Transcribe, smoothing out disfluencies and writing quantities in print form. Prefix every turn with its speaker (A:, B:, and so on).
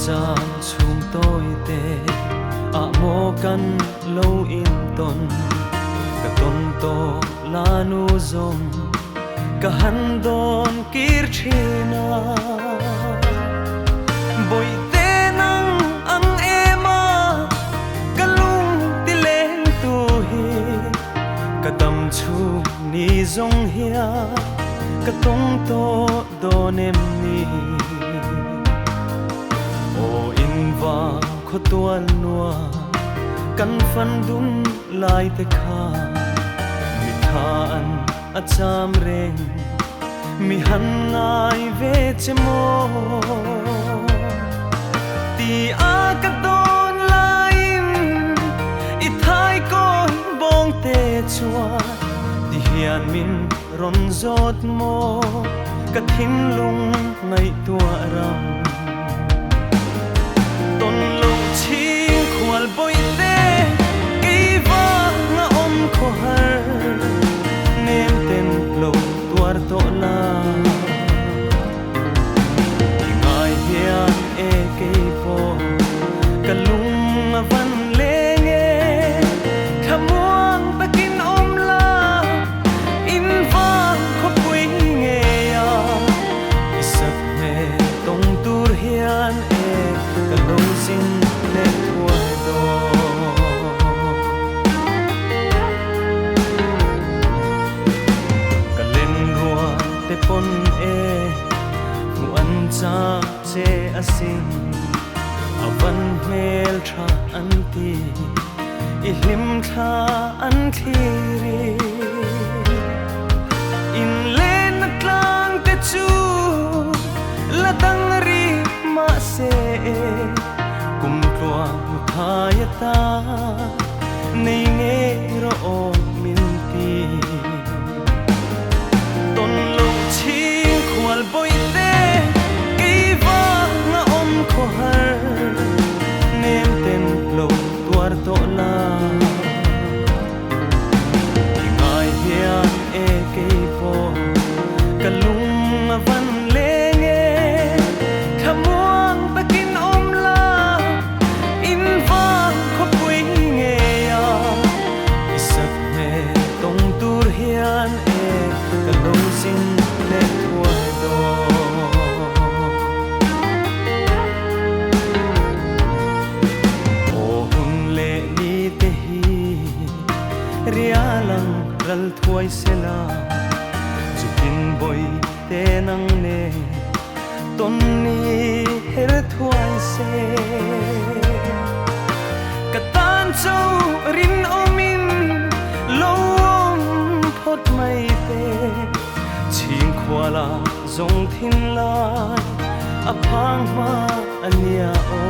A: gian chung tôi tê mô căn lâu in ton cả ton to la nu zom cả han don kirchina boy te nang ang ema kalung tileng tu hi cả tâm chu ni zong hia cả tong to don em ni o in va kho tuan nuwa kan fan dum lai te kha mi than a cham reng mi han ngai ve chemo ti a ka don lain i thai ko bong te chua ti hian min ron zot mo ka thin lung ngai tua ram ton lung ching khwal boi te ki va nga om kho har nem ten lo tuar to la ngai hian e ke po kalung van lenge khamuang takin om la in va kho pui nge ya isak me tong tur hian e kalung sin le tuar do pon e muan cha che asin avan mel tha anti ihlim tha an thiri in len tlang te chu la dang ri ma se kum twa muthayata nei nge ro om min ti ton ching khwal boi te ki va nga om kho har nem ten lo tuar to la ngai hian e ke po kalung van lenge khamuang takin om la in va kho pui nge ya isak me tong tur hian e kalung sin le tuar do o hun le ni te hi rialang ral thuai sela chukin boy te nang ne ton ni her thuai se katan chau rin omin lom phot mai te ching khwala zong thin lai a phang ma ania o